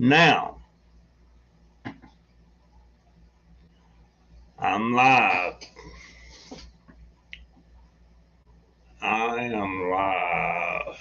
Now, I'm live. I am live.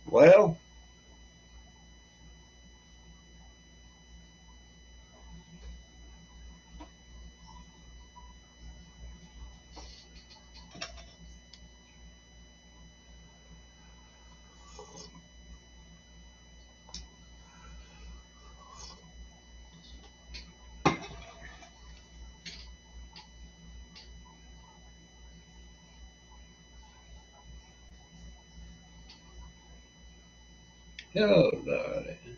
Well, hello, darling.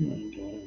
Okay.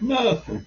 Nothing.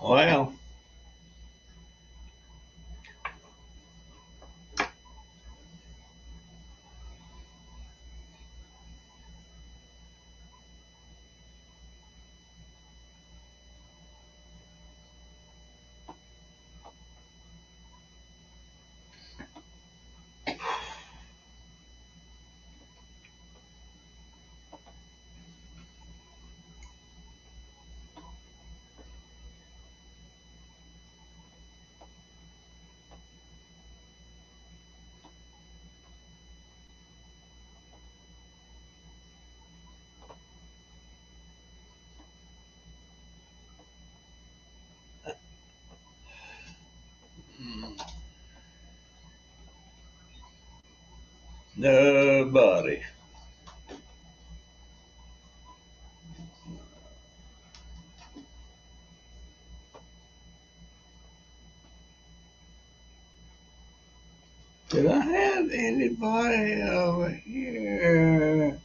Well, Nobody. Did I have anybody over here?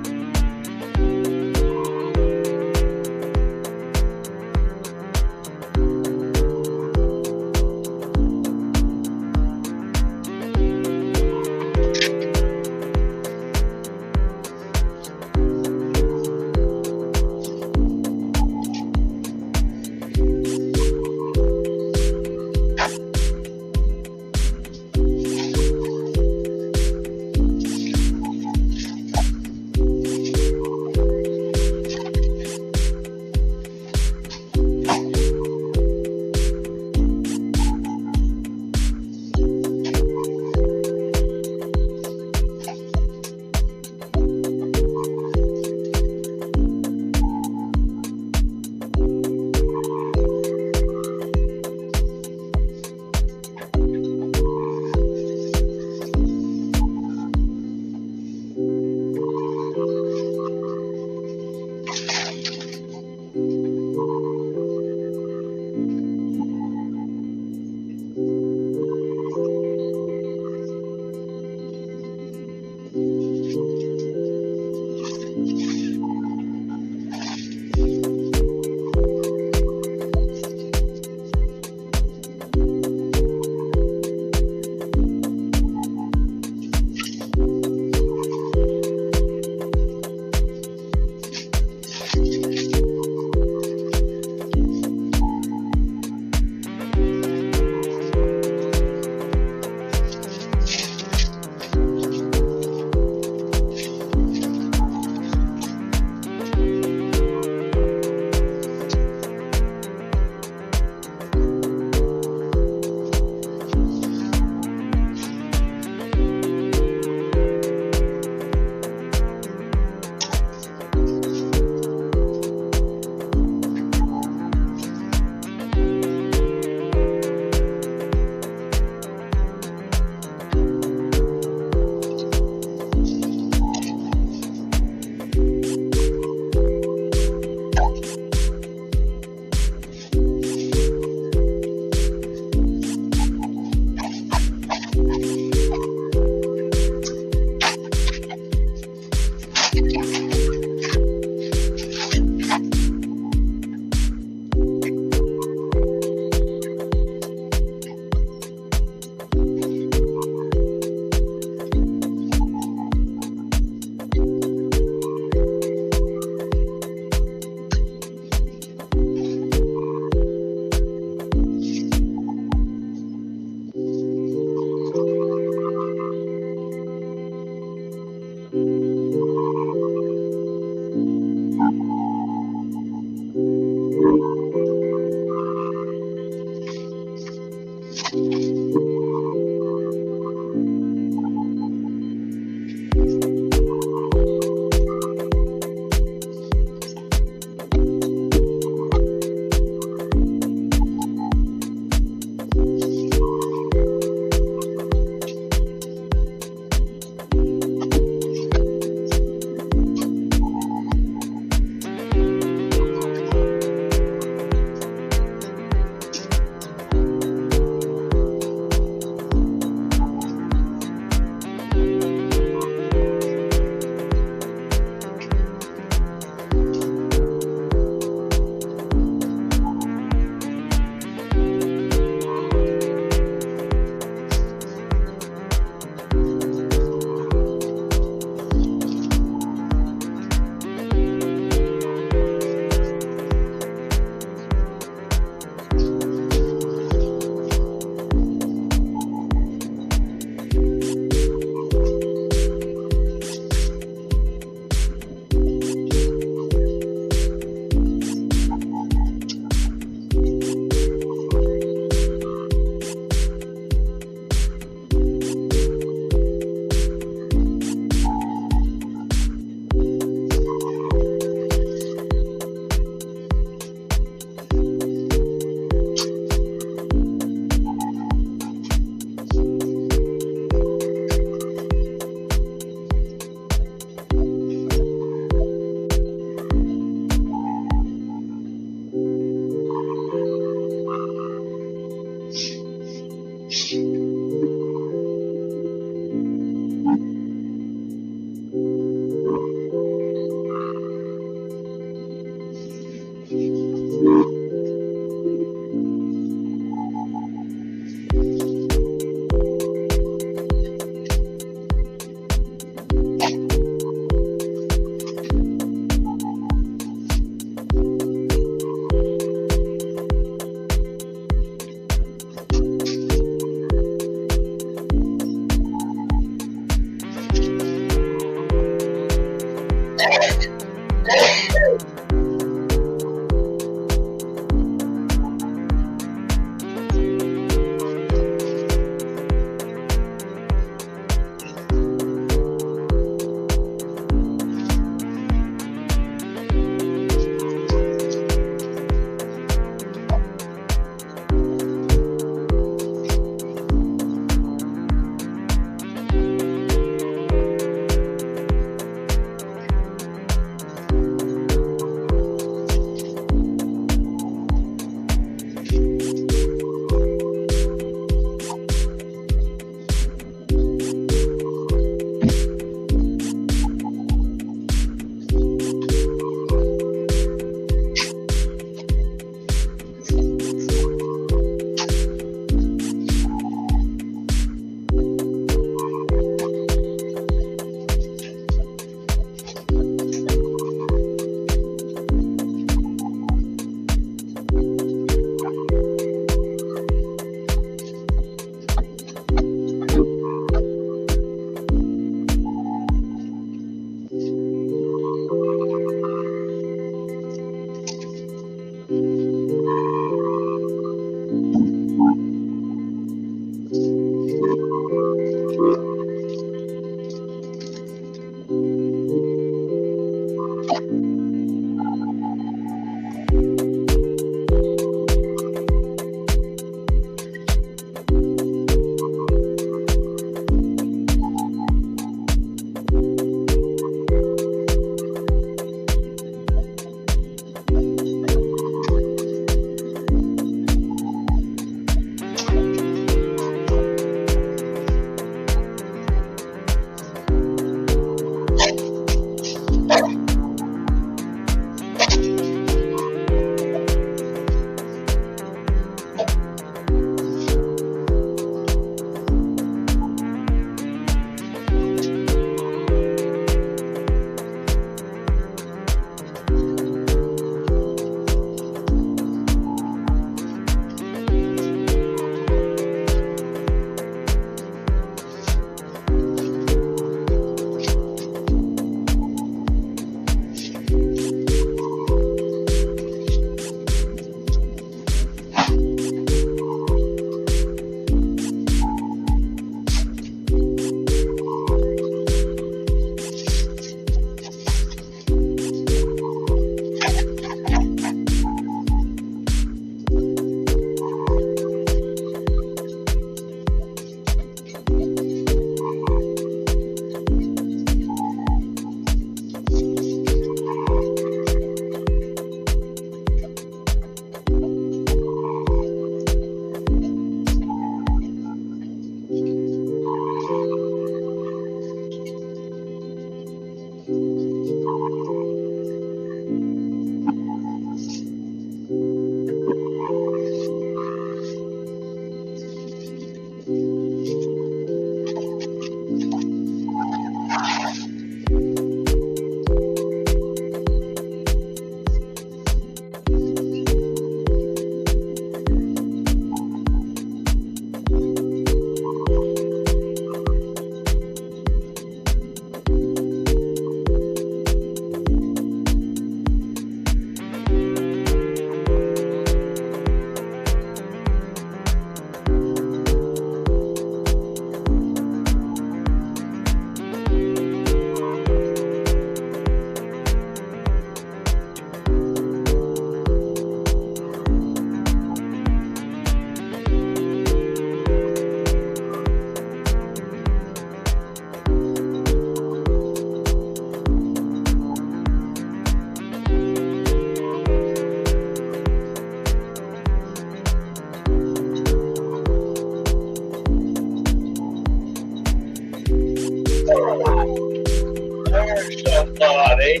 There's somebody.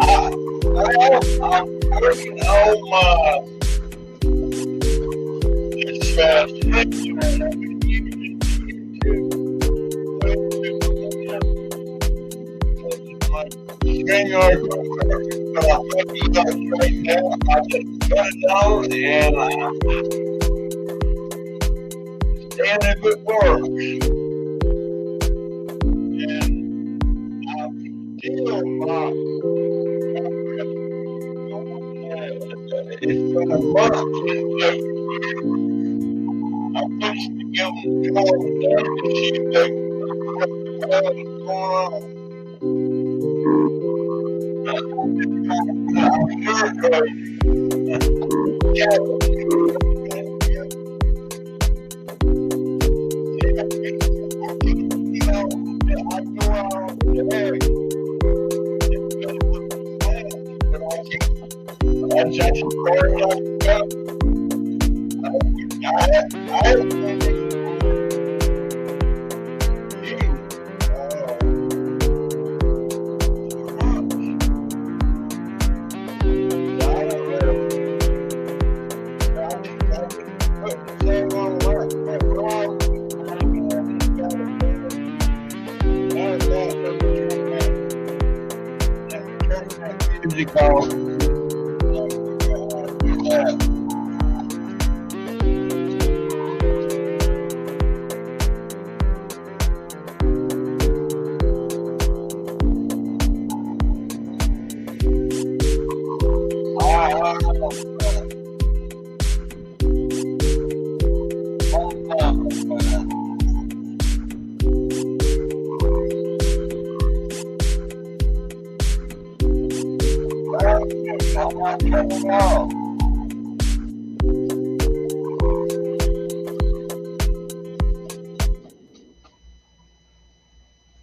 I'm working on my right now. I just cut it on and and if it works. And I'm still not. It's been a month. I'm supposed to give them a call today to see if they what's going on. I'm sure that's just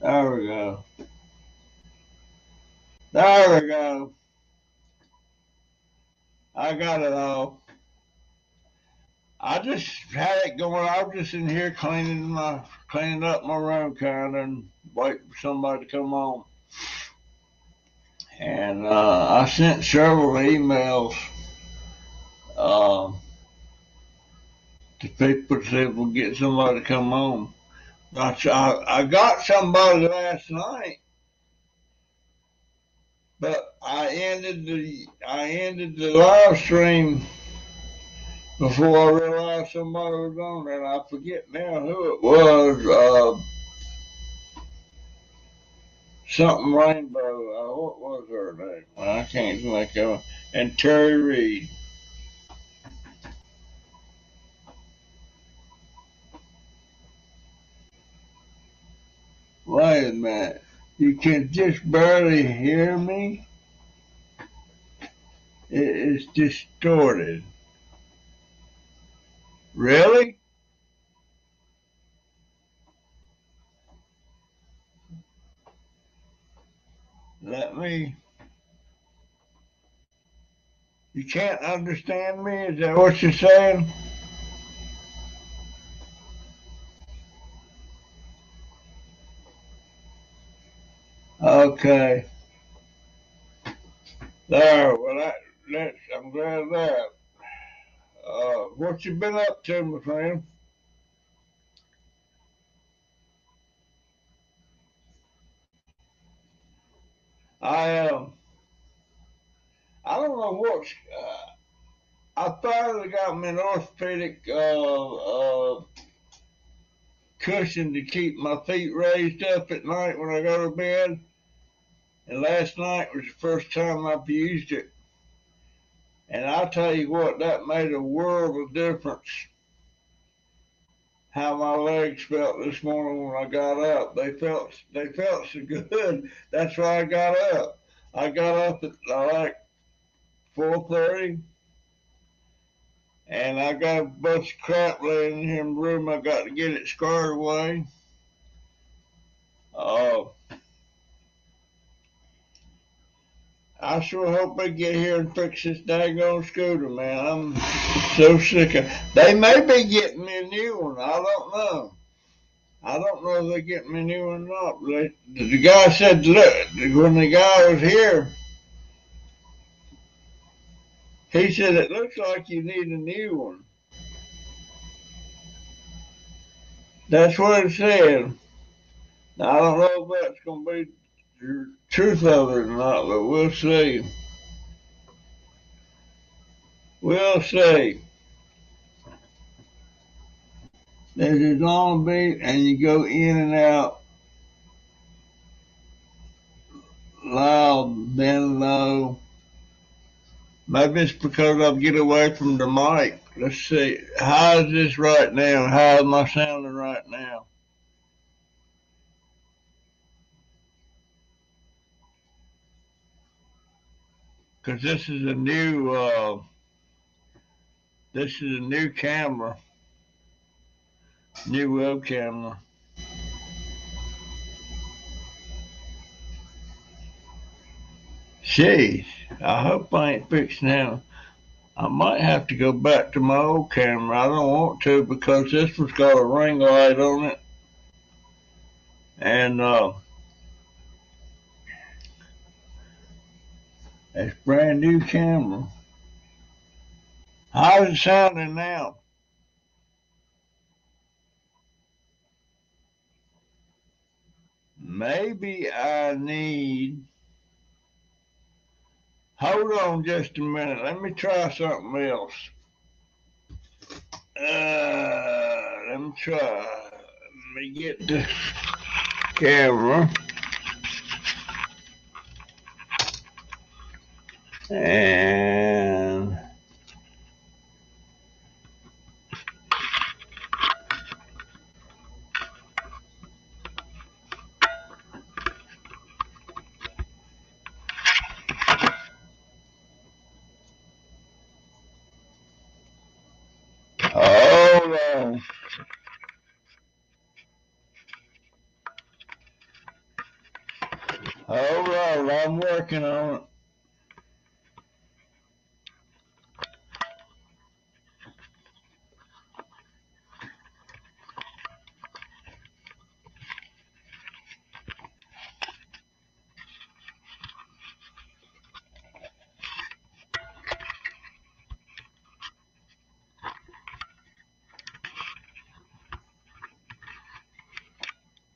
There we go. There we go. I got it all. I just had it going. I was just in here cleaning up my room kind of and waiting for somebody to come on. And I sent several emails to people to see if we'll get somebody to come on. I got somebody last night, but I ended the live stream before I realized somebody was on there, and I forget now who it was. Something Rainbow. What was her name? I can't think of it. And Terry Reed. Wait a minute. You can just barely hear me? It's distorted. Really? Let me. You can't understand me? Is that what you're saying? Okay. There. Well, I'm glad of that. What you been up to, my friend? I I don't know what's. I finally got me an orthopedic cushion to keep my feet raised up at night when I go to bed. And last night was the first time I've used it. And I'll tell you what, that made a world of difference. How my legs felt this morning when I got up. They felt so good. That's why I got up. I got up at like 4:30, and I got a bunch of crap laying in here in the room. I got to get it squared away. Uh, I sure hope they get here and fix this daggone scooter, man. I'm so sick of. They may be getting me a new one. I don't know. I don't know if they're getting me a new one or not. The guy said, look, when the guy was here, he said, it looks like you need a new one. That's what it said. Now, I don't know if that's going to be the truth of it or not, but we'll see. We'll see. There's a long beat, and you go in and out, loud, then low. Maybe it's because I get away from the mic. Let's see. How is this right now? How am I sounding right now? Because this is a new camera, new web camera. Jeez, I hope I ain't fixed now. I might have to go back to my old camera. I don't want to because this one's got a ring light on it. And it's brand new camera. How's it sounding now? Maybe I need. Hold on just a minute. Let me try something else. Let me try. Let me get the camera. And hold on. Hold on. I'm working on it.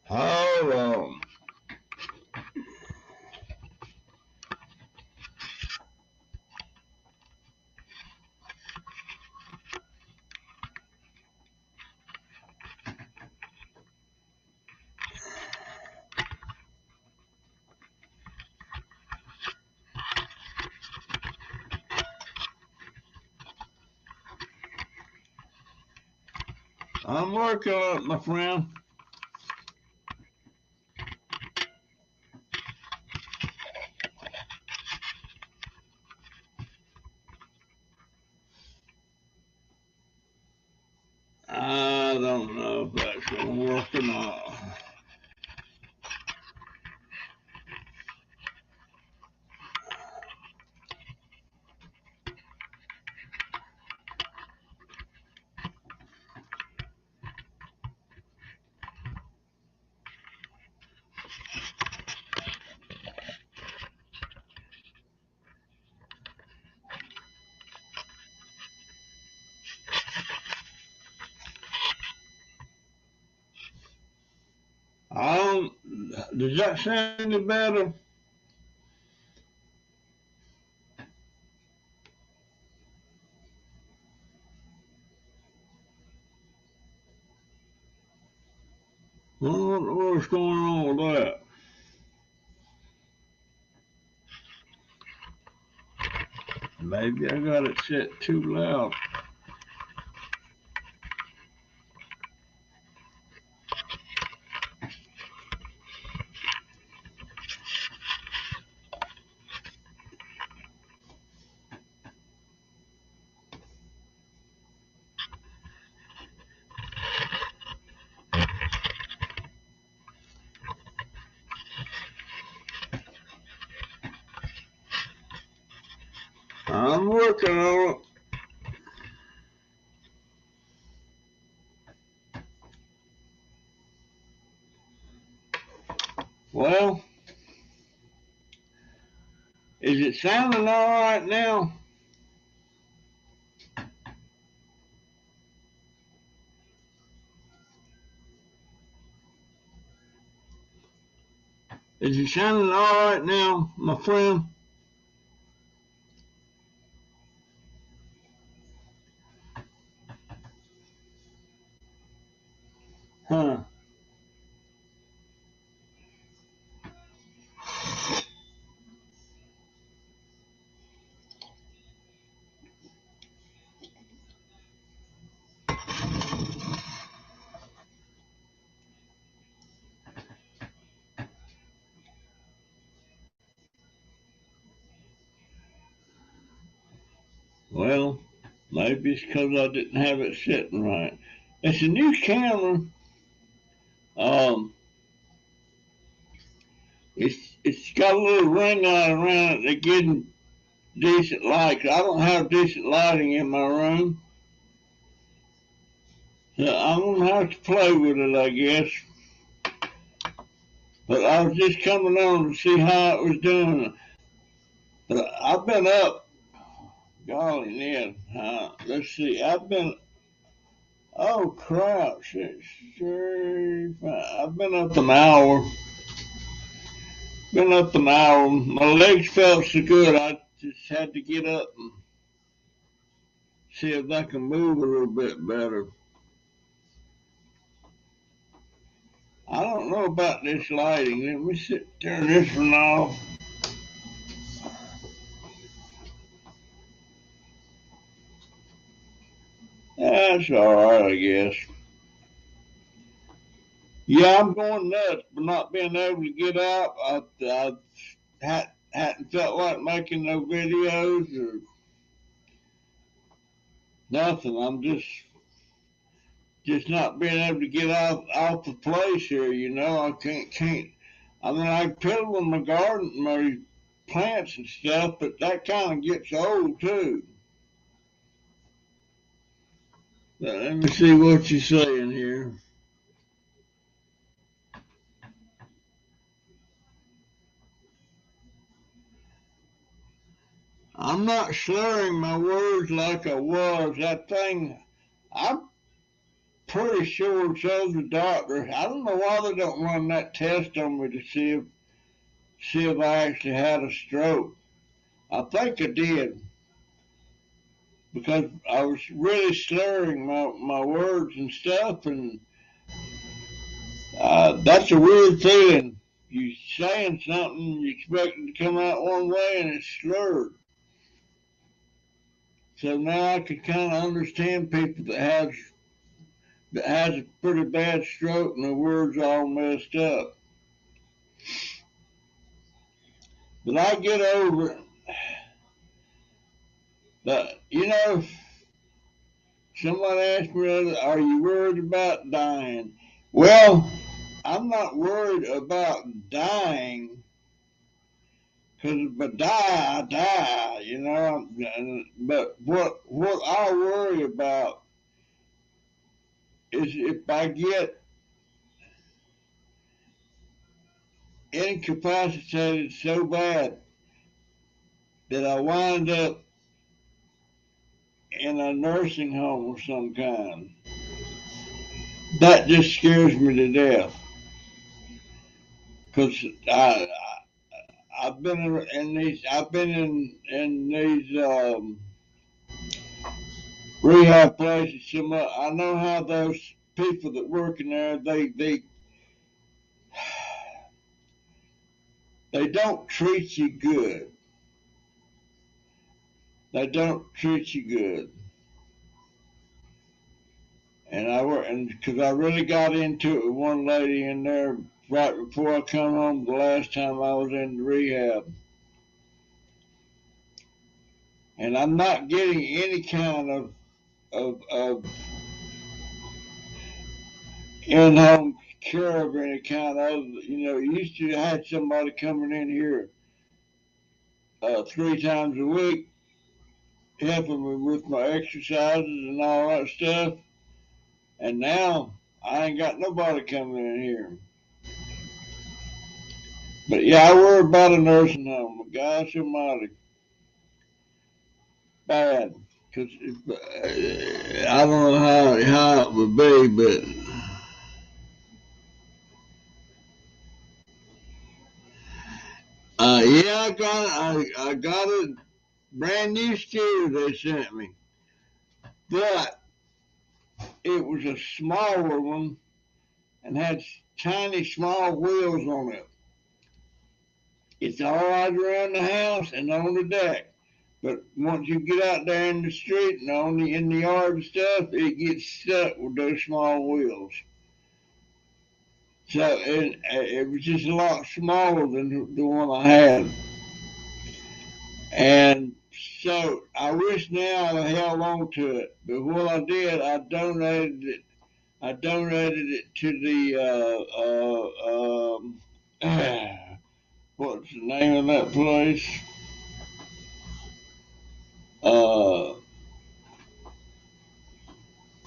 Hold on. I'm working on it, my friend. I don't know if that's going to work or not. Does that sound any better? I don't know what's going on with that. Maybe I got it set too loud. I'm working on it. Well, is it sounding all right now? Is it sounding all right now, my friend? Huh. Well, maybe it's because I didn't have it sitting right. It's a new camera. Um, it's got a little ring light around it that gives decent light. I don't have decent lighting in my room, so I'm gonna have to play with it, I guess. But I was just coming on to see how it was doing. But I've been up, golly, Ned. Let's see. Oh crap, 6:35. I've been up an hour. Been up an hour. My legs felt so good, I just had to get up and see if I can move a little bit better. I don't know about this lighting. Let me turn this one off. That's all right, I guess. Yeah, I'm going nuts for not being able to get out. I hadn't felt like making no videos or nothing. I'm just not being able to get off the place here. You know, I can't. I mean, I piddle with my garden, my plants and stuff, but that kind of gets old too. Let me see what you're saying here. I'm not slurring my words like I was. That thing, I'm pretty sure so the doctor. I don't know why they don't run that test on me to see if I actually had a stroke. I think I did because I was really slurring my words and stuff, and that's a weird feeling. You saying something, you expect it to come out one way, and it's slurred. So now I can kind of understand people that has a pretty bad stroke and the words all messed up. But I get over it. But you know, someone asked me, "Are you worried about dying?" Well, I'm not worried about dying because if I die, I die. You know. But what I worry about is if I get incapacitated so bad that I wind up in a nursing home of some kind. That just scares me to death because I've been in these rehab places so much. I know how those people that work in there they don't treat you good. They don't treat you good. And because I really got into it with one lady in there right before I come home the last time I was in the rehab. And I'm not getting any kind of in-home care of any kind. Used to have somebody coming in here 3 times a week, helping me with my exercises and all that stuff. And now I ain't got nobody coming in here. But yeah, I worry about a nursing home. Gosh almighty, bad. Cause I don't know how it would be, but yeah, I got a brand new scooter they sent me, but it was a smaller one and had tiny small wheels on it. It's all right around the house and on the deck. But once you get out there in the street and in the yard and stuff, it gets stuck with those small wheels. So it was just a lot smaller than the one I had. And so I wish now I held on to it. But what I did, I donated it. I donated it to the what's the name of that place? Uh,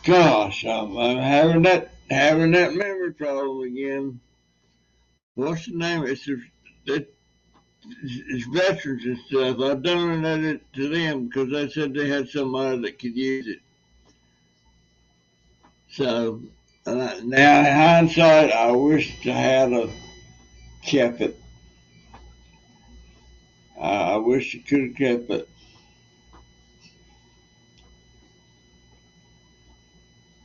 Gosh, I'm having that memory problem again. What's the name? It's veterans and stuff. I donated it to them because they said they had somebody that could use it. So now, in hindsight, I wish I had kept it. I wish I could have kept it.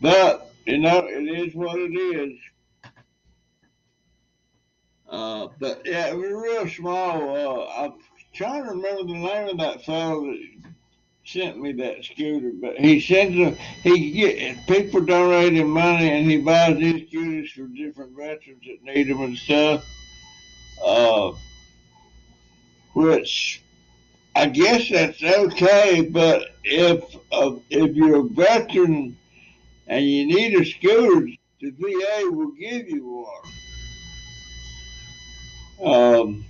But it is what it is. But yeah, it was real small. I'm trying to remember the name of that fellow that sent me that scooter, but he sends them. He get people donating money, and he buys these scooters for different veterans that need them and stuff. Uh, which I guess that's okay, but if you're a veteran and you need a scooter, the VA will give you one.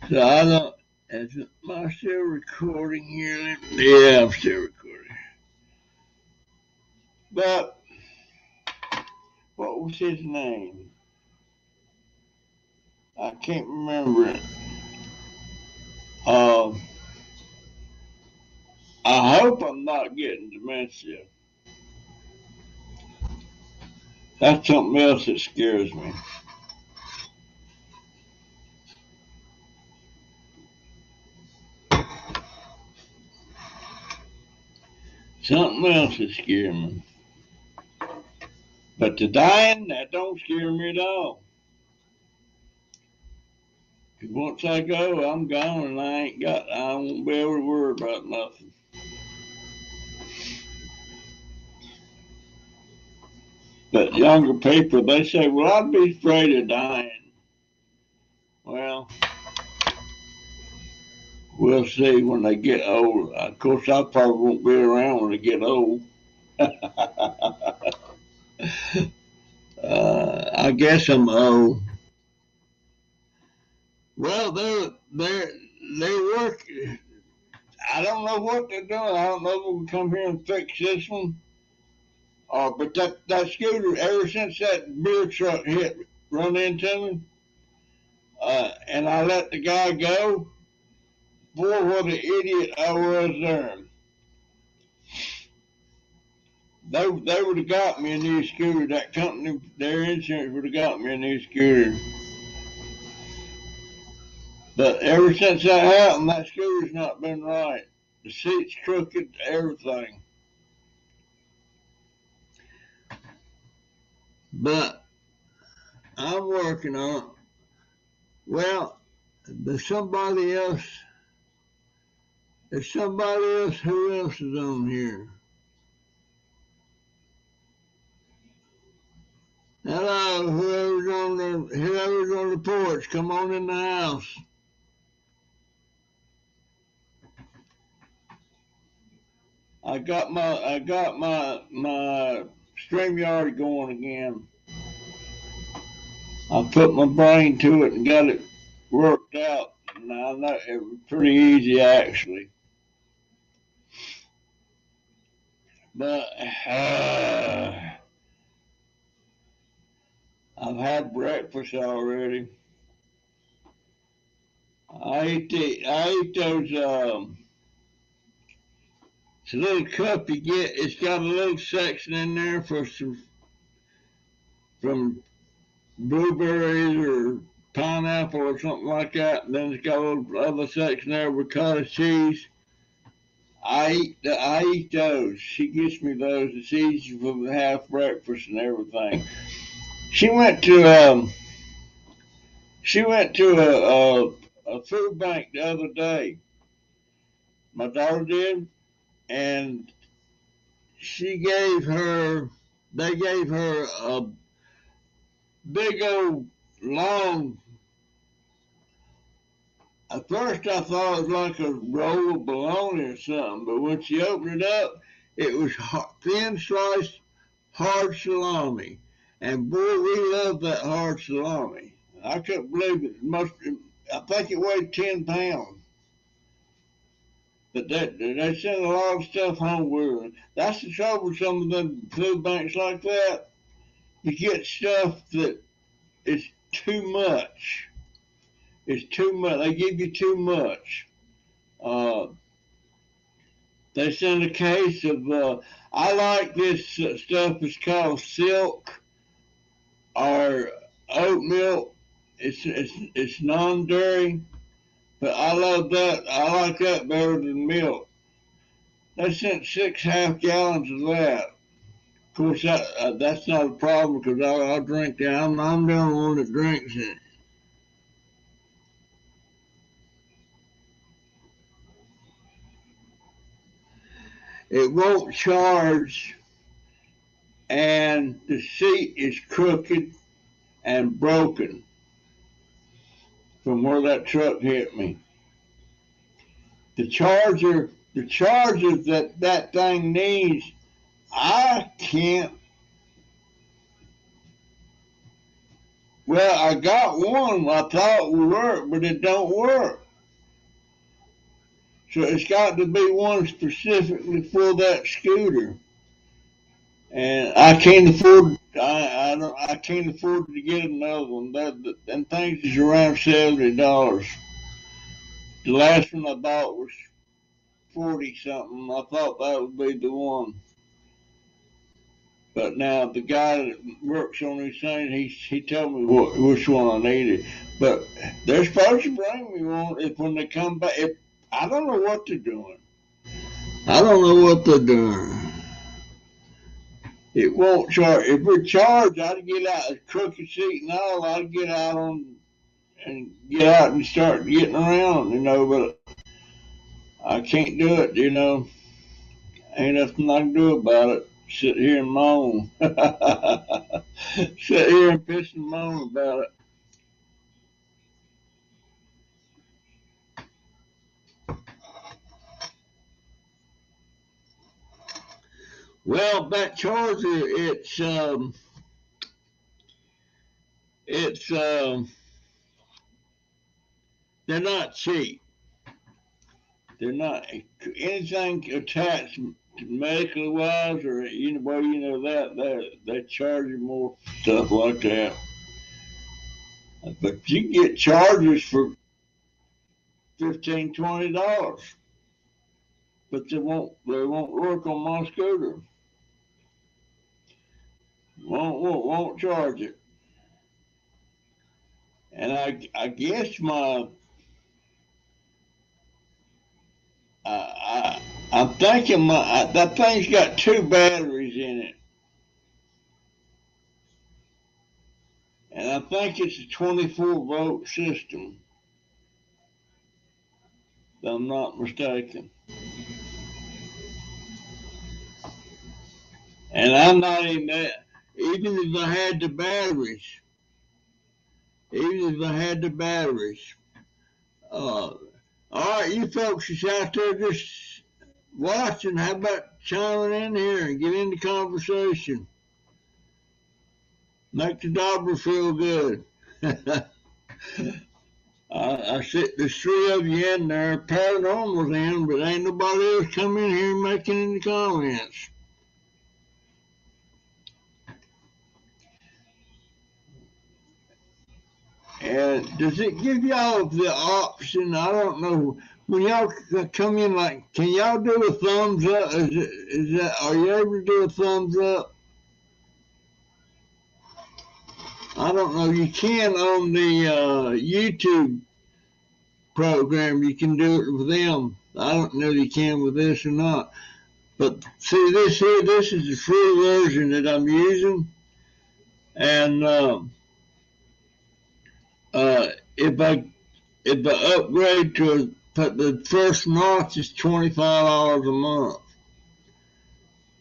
So I don't. Am I still recording here? Yeah, I'm still recording. But what was his name? I can't remember it. Um, I hope I'm not getting dementia. That's something else that scares me. Something else that scares me. But the dying, that don't scare me at all. 'Cause once I go, I'm gone, and I won't be able to worry about nothing. But younger people, they say, well, I'd be afraid of dying. Well, we'll see when they get old. Of course, I probably won't be around when they get old. I guess I'm old. Well, they work. I don't know what they're doing. I don't know if we'll come here and fix this one. But that scooter, ever since that beer truck run into me, and I let the guy go, boy, what an idiot I was there. They would have got me a new scooter. That company, their insurance would have got me a new scooter. But ever since that happened, that scooter's not been right. The seat's crooked, everything. But I'm working on it. Well, there's somebody else. There's somebody else. Who else is on here? Hello, whoever's on the porch, come on in the house. I got my StreamYard going again. I put my brain to it and got it worked out. And I know it was pretty easy actually. But I've I've had breakfast already. I ate those, it's a little cup you get, it's got a little section in there from blueberries or pineapple or something like that, and then it's got a little other section there with cottage cheese. I eat those. She gets me those. It's easy for the half breakfast and everything. She went to a food bank the other day. My daughter did, and they gave her a big old long. At first, I thought it was like a roll of bologna or something, but when she opened it up, it was thin sliced hard salami. And boy, we love that hard salami. I couldn't believe it. I think it weighed 10 pounds. But they send a lot of stuff home with them. That's the trouble with some of them food banks like that. You get stuff that is too much. It's too much. They give you too much. Uh, they send a case of. I like this stuff. It's called silk or oat milk. It's non-dairy, but I love that. I like that better than milk. They sent 6 half gallons of that. Of course, that's not a problem because I'll drink that. I'm the only one that drinks it. It won't charge, and the seat is crooked and broken from where that truck hit me. The charger that thing needs, I can't. Well, I got one I thought would work, but it don't work. So it's got to be one specifically for that scooter, and I can't afford. I can't afford to get another one. Them things is around $70. The last one I bought was 40 something. I thought that would be the one. But now the guy that works on these things, he told me which one I needed. But they're supposed to bring me one if when they come back. I don't know what they're doing. I don't know what they're doing. It won't charge. If we're charged, I'd get out a crooked seat and all. I'd get out and start getting around, But I can't do it, Ain't nothing I can do about it. Sit here and moan. Sit here and piss and moan about it. Well, that charger, it's they're not cheap. They're not anything attached medically wise or that they charge you more for stuff like that. But you can get chargers for $15, $20, but they won't work on my scooter. Won't charge it. And I guess I'm thinking that thing's got 2 batteries in it, and I think it's a 24-volt system. If I'm not mistaken. And I'm not even that. Even if I had the batteries, even if I had the batteries. All right, you folks is out there just watching. How about chiming in here and get in the conversation? Make the Dobber feel good. I sit there's 3 of you in there. Paranormal's in, but ain't nobody else come in here making any comments. And does it give y'all the option? I don't know. When y'all come in, like, can y'all do a thumbs up? Are you able to do a thumbs up? I don't know. You can on the YouTube program. You can do it with them. I don't know if you can with this or not. But see, this here, this is the free version that I'm using. And if I upgrade to the first notch is $25 a month,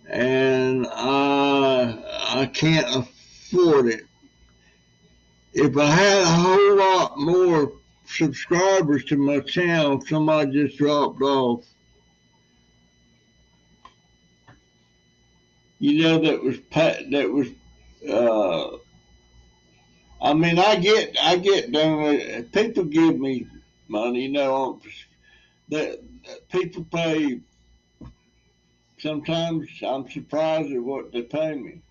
and I can't afford it. If I had a whole lot more subscribers to my channel, somebody just dropped off. You know, I mean, I get done. People give me money, you know. That people pay. Sometimes I'm surprised at what they pay me.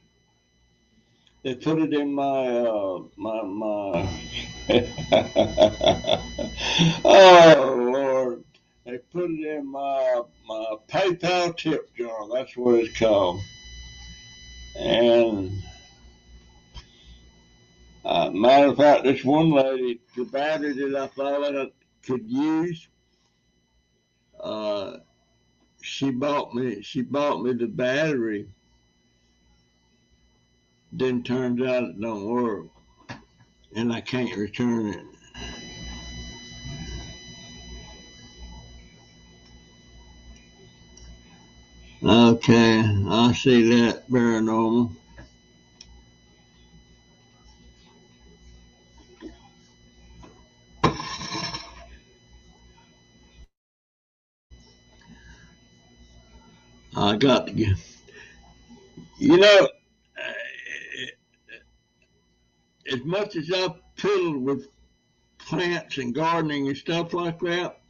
They put it in my. Oh Lord! They put it in my PayPal tip jar. That's what it's called. And matter of fact, this one lady, the battery that I thought I could use, uh, she bought me the battery. Then turns out it don't work, and I can't return it. Okay, I see that paranormal. I got to get, you know, as much as I've fiddled with plants and gardening and stuff like that,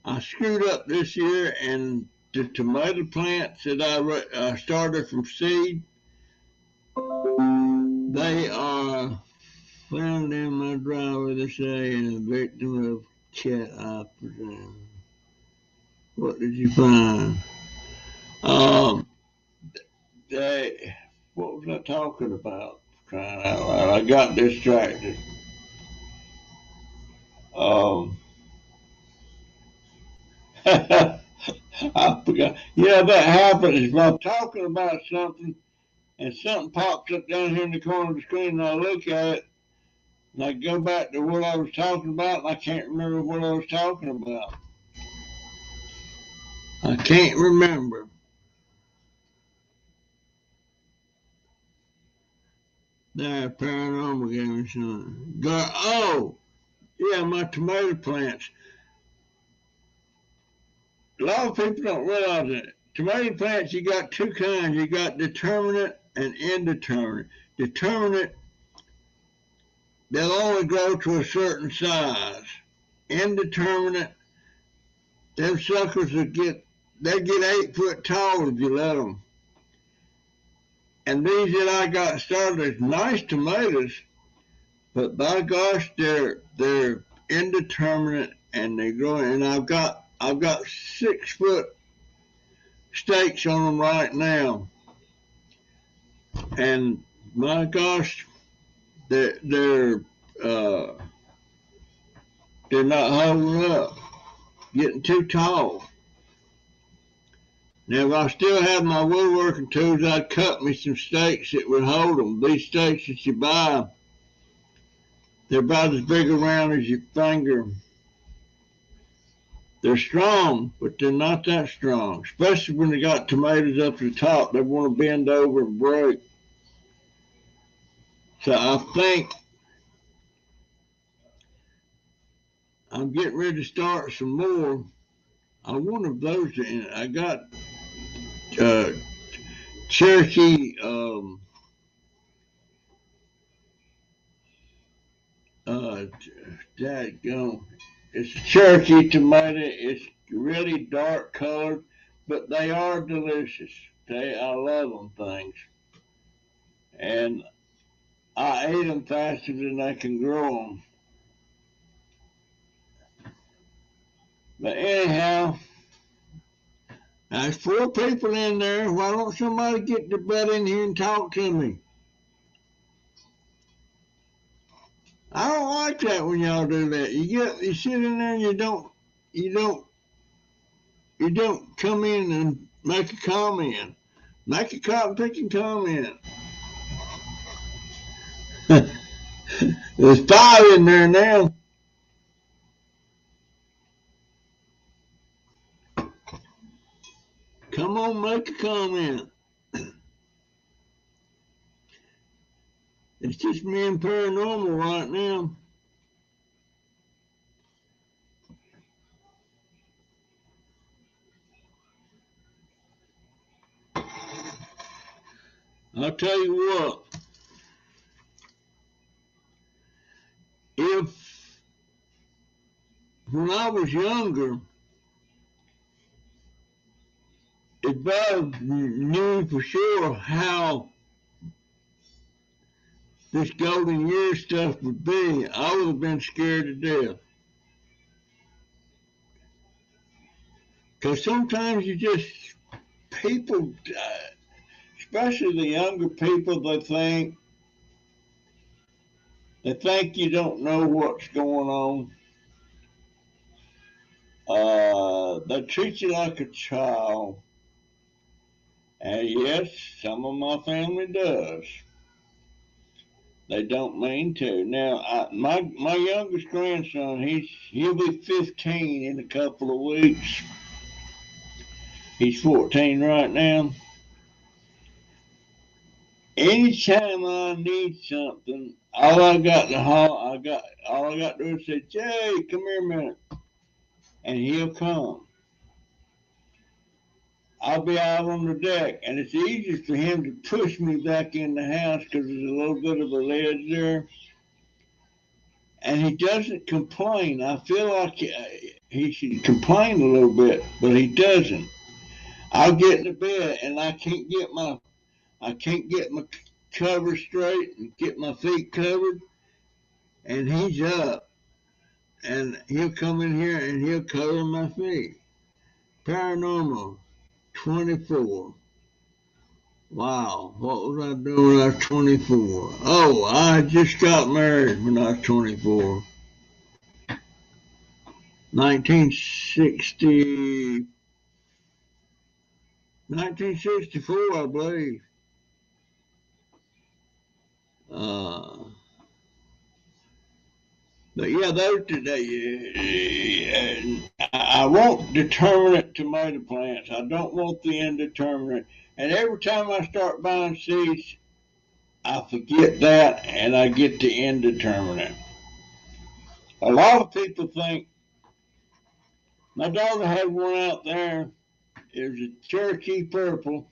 I screwed up this year, and the tomato plants that I started from seed, they are found in my driveway, they say, and a victim of cat eye presume. What did you find? Um, they, what was I talking about? Crying out loud! I got distracted. Um, I forgot. Yeah, that happens. If I'm talking about something and something pops up down here in the corner of the screen, and I look at it, and I go back to what I was talking about, and I can't remember what I was talking about. I can't remember. There, paranormal gave me something. Oh, yeah, my tomato plants. A lot of people don't realize that. Tomato plants, you got two kinds. You got determinate and indeterminate. Determinate, they'll only grow to a certain size. Indeterminate, them suckers they get 8 foot tall if you let them. And these that I got started as nice tomatoes, but by gosh, they're indeterminate and they grow. And I've got 6 foot stakes on them right now, and my gosh, they're uh, they're not holding up, getting too tall. Now, if I still had my woodworking tools, I'd cut me some stakes that would hold them. These stakes that you buy, they're about as big around as your finger. They're strong, but they're not that strong, especially when they got tomatoes up to the top. They want to bend over and break. So I think I'm getting ready to start some more. I wonder if those are in it. I got uh, Cherokee, uh, it's a Cherokee tomato. It's really dark colored, but they are delicious. I love them things. And I ate them faster than I can grow them. But anyhow, there's 4 people in there. Why don't somebody get their butt in here and talk to me? I don't like that when y'all do that. You sit in there and you don't come in and make a comment. Make a freaking comment. There's 5 in there now. Come on, make a comment. It's just me and Paranormal right now. I'll tell you what. When I was younger, if I knew for sure how this golden year stuff would be, I would have been scared to death. Because sometimes people, especially the younger people, they think you don't know what's going on. They treat you like a child. And yes, some of my family does. They don't mean to. Now, my youngest grandson, he'll be 15 in a couple of weeks. He's 14 right now. Anytime I need something, all I got to do is say, Jay, come here a minute, and he'll come. I'll be out on the deck, and it's easy for him to push me back in the house because there's a little bit of a ledge there. And he doesn't complain. I feel like he should complain a little bit, but he doesn't. I'll get in the bed, and I can't get my cover straight and get my feet covered, and he's up, and he'll come in here and he'll cover my feet. Paranormal, 24. Wow, what was I doing when I was 24? Oh, I just got married when I was 24. 1964, I believe. But yeah, I want determinate tomato plants. I don't want the indeterminate. And every time I start buying seeds, I forget that and I get the indeterminate. A lot of people think, my daughter had one out there. It was a Cherokee purple.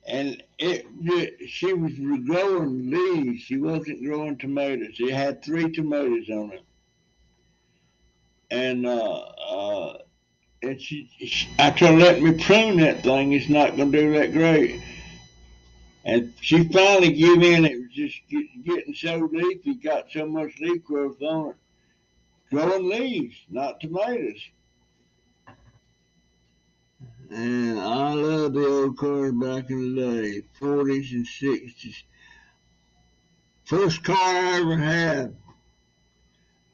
And she was growing leaves. She wasn't growing tomatoes. It had 3 tomatoes on it. And after letting me prune that thing, it's not going to do that great. And she finally gave in. It was just getting so leafy, got so much leaf growth on it. Growing leaves, not tomatoes. And I love the old cars back in the day, 40s and 60s. First car I ever had.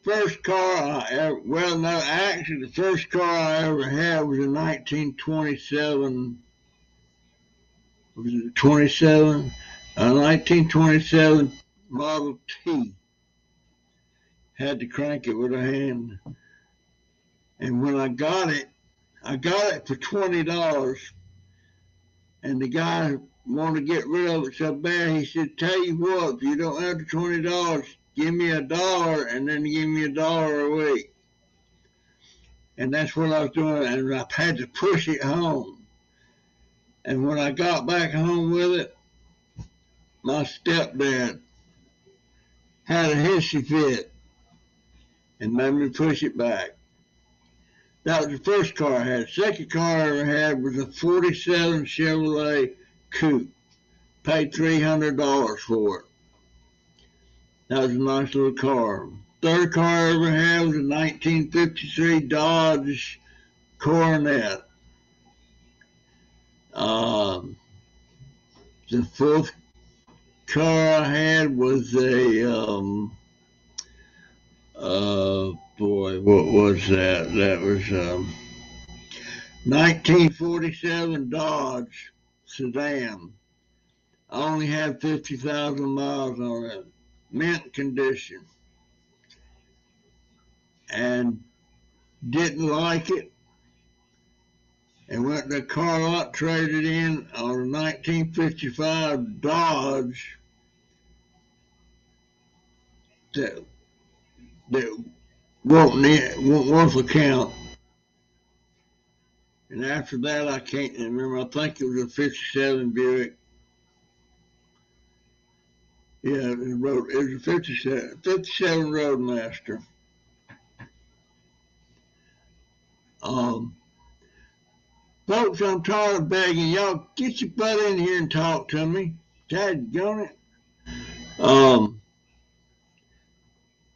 First car I ever, well, no, actually the first car I ever had was a 1927, was it 27? A 1927 Model T. Had to crank it with a hand. And when I got it for $20. And the guy wanted to get rid of it so bad, he said, tell you what, if you don't have the $20, give me $1 and then give me $1 a week. And that's what I was doing, and I had to push it home. And when I got back home with it, my stepdad had a hissy fit and made me push it back. That was the first car I had. The second car I ever had was a 47 Chevrolet Coupe. paid $300 for it. That was a nice little car. Third car I ever had was a 1953 Dodge Coronet. The fourth car I had was a boy, what was that? That was 1947 Dodge sedan. I only had 50,000 miles on it, mint condition, and didn't like it, and went to the car lot, traded in on a 1955 Dodge that wasn't worth a count. And after that, I can't remember. I think it was a 57 Buick. Yeah, it was a 57 Roadmaster. Folks, I'm tired of begging. Y'all get your butt in here and talk to me. Dadgone it.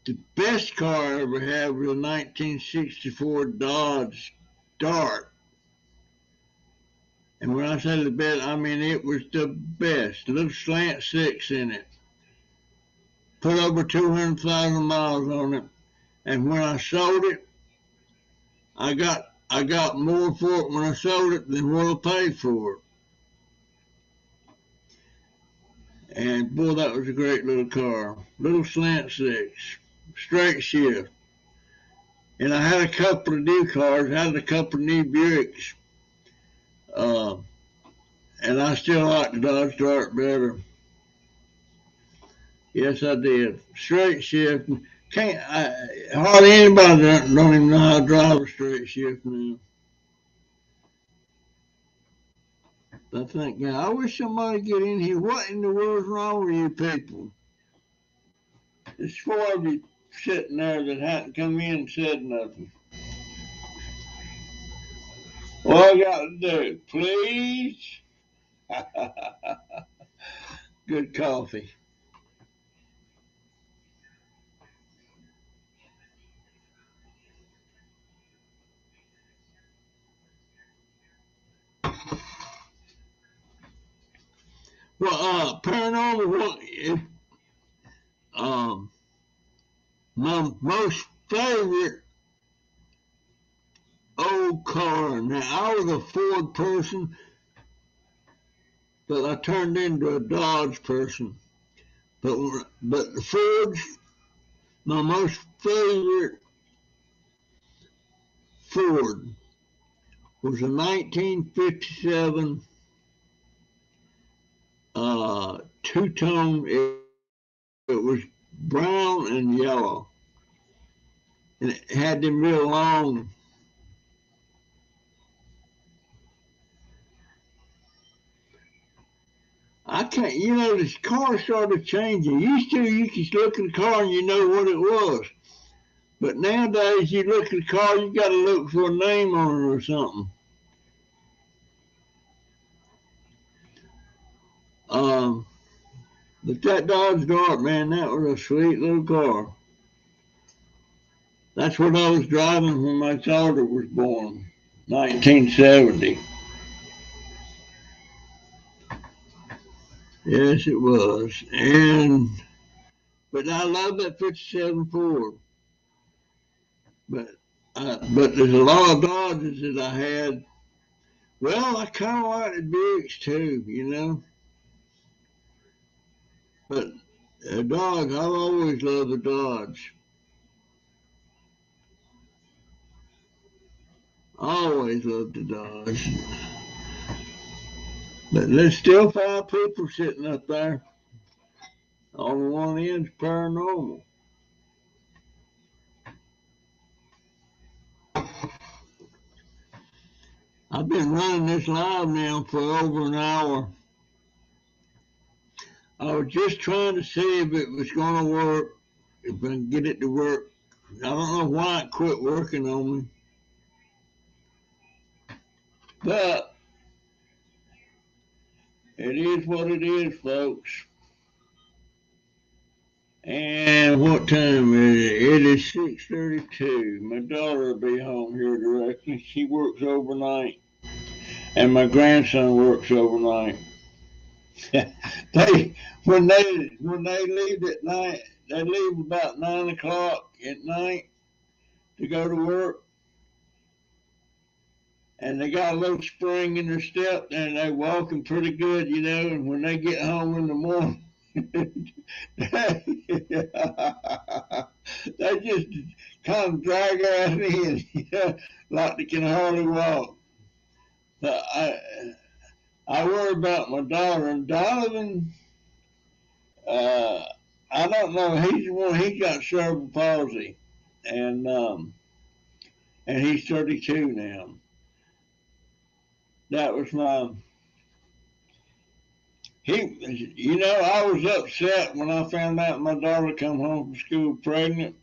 The best car I ever had was a 1964 Dodge Dart. And when I say the best, I mean it was the best. A little slant six in it. Put over 200,000 miles on it. And when I sold it, I got more for it when I sold it than what I paid for it. And boy, that was a great little car. Little slant six, straight shift. And I had a couple of new cars, had a couple of new Buicks. And I still like the Dodge Dart better. Yes, I did. Straight shift. Hardly anybody don't even know how to drive a straight shift now. I think, yeah, I wish somebody would get in here. What in the world's wrong with you people? There's four of you sitting there that hadn't come in and said nothing. What I got to do, please? Good coffee. Well, paranormal, my most favorite old car. Now, I was a Ford person, but I turned into a Dodge person. But the Fords, my most favorite Ford was a 1957 two-tone. It was brown and yellow, and it had them real long. I can't, this car started changing. Used to, you could look at the car and you know what it was. But nowadays, you look at the car, you got to look for a name on it or something. But that Dodge Dart, man, that was a sweet little car. That's what I was driving when my daughter was born, 1970. Yes, it was. But I love that 57 Ford. But there's a lot of Dodges that I had. Well, I kind of like the Buicks too, But a Dodge, I've always loved a Dodge. Always loved the Dodge. But there's still 5 people sitting up there. On one end's paranormal. I've been running this live now for over an hour. I was just trying to see if it was going to work, if I can get it to work. I don't know why it quit working on me. But It is what it is, folks. And what time is it? It is 6:32. My daughter will be home here directly. She works overnight, and my grandson works overnight. they when they leave at night, they leave about 9 o'clock at night to go to work, and they got a little spring in their step, and they walking pretty good, And when they get home in the morning, they just kind of drag ass in, like they can hardly walk. But I worry about my daughter and Donovan. Uh, I don't know. He's the one. He's got cerebral palsy, and he's 32 now. That was my. I was upset when I found out my daughter come home from school pregnant,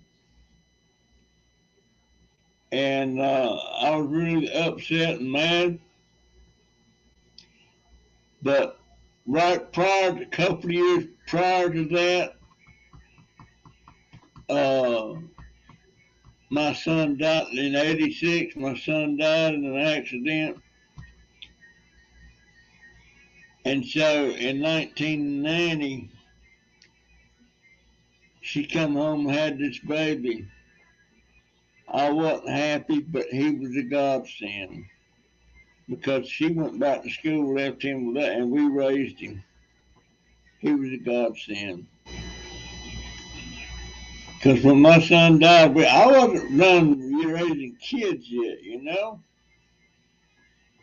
and I was really upset and mad. But a couple of years prior to that, uh, my son died in '86. My son died in an accident, and so in 1990, she come home and had this baby. I wasn't happy, but he was a godsend because she went back to school, left him with that, and we raised him. He was a godsend. Because when my son died, I wasn't done raising kids yet,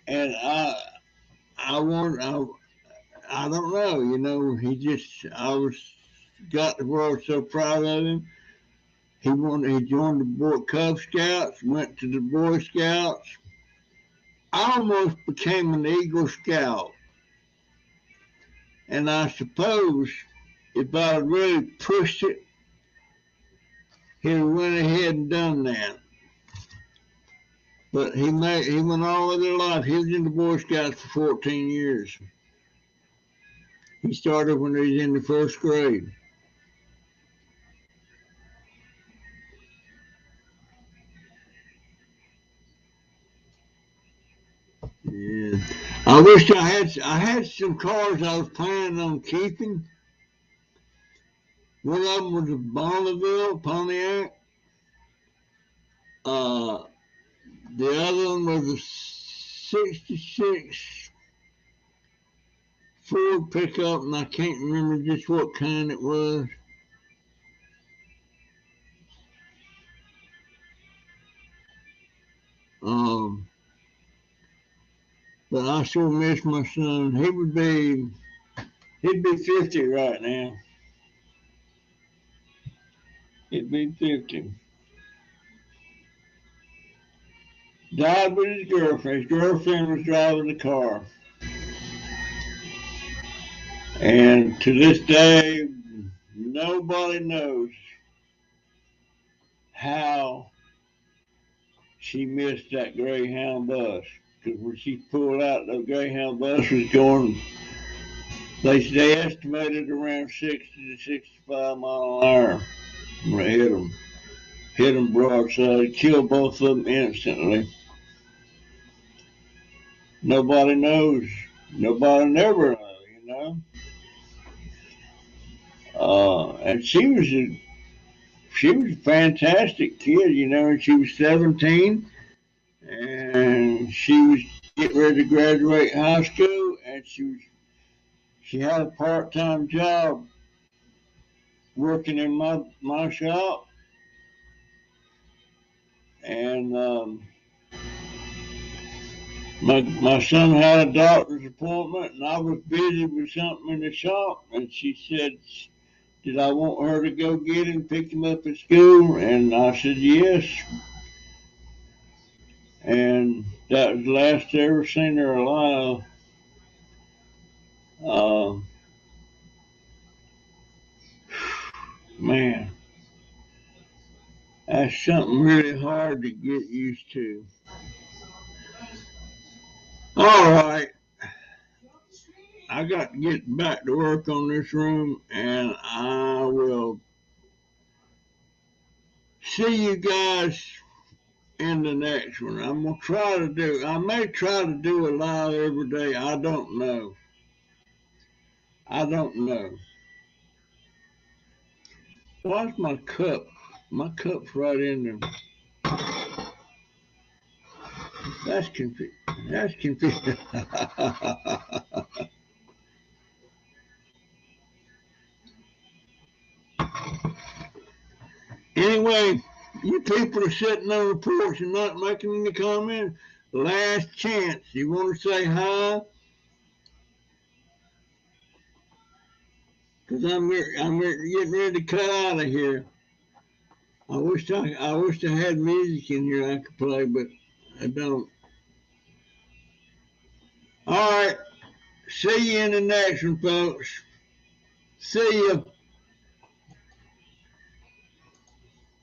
And I don't know, got the world so proud of him. He joined the Cub Scouts, went to the Boy Scouts. I almost became an Eagle Scout. And I suppose if I had really pushed it, he'd have went ahead and done that. But he went all of his life. He was in the Boy Scouts for 14 years. He started when he was in the first grade. Yeah. I wish I had some cars I was planning on keeping. One of them was a Bonneville Pontiac. The other one was a '66 Ford pickup, and I can't remember just what kind it was. But I sure miss my son. He'd be 50 right now. He'd be 50. Died with his girlfriend. His girlfriend was driving the car. And to this day, nobody knows how she missed that Greyhound bus. Because when she pulled out, the Greyhound bus was going, they estimated around 60 to 65 mile an hour when it hit them. Hit them broadside, killed both of them instantly. Nobody knows. Nobody never knows, And she was a fantastic kid, and she was 17, and she was getting ready to graduate high school, and she had a part-time job working in my shop, and my son had a doctor's appointment, and I was busy with something in the shop, and she said, did I want her to go get him, pick him up at school? And I said yes. And that was the last I ever seen her alive. Man, that's something really hard to get used to. All right. I got to get back to work on this room, and I will see you guys in the next one. I'm gonna try to do. I may try to do a live every day. I don't know. I don't know. Why's my cup? My cup's right in there. That's confusing. That's confusing. Anyway, you people are sitting on the porch and not making any comments. Last chance. You want to say hi? Because I'm getting ready to cut out of here. I wish I had music in here I could play, but I don't. All right. See you in the next one, folks. See you.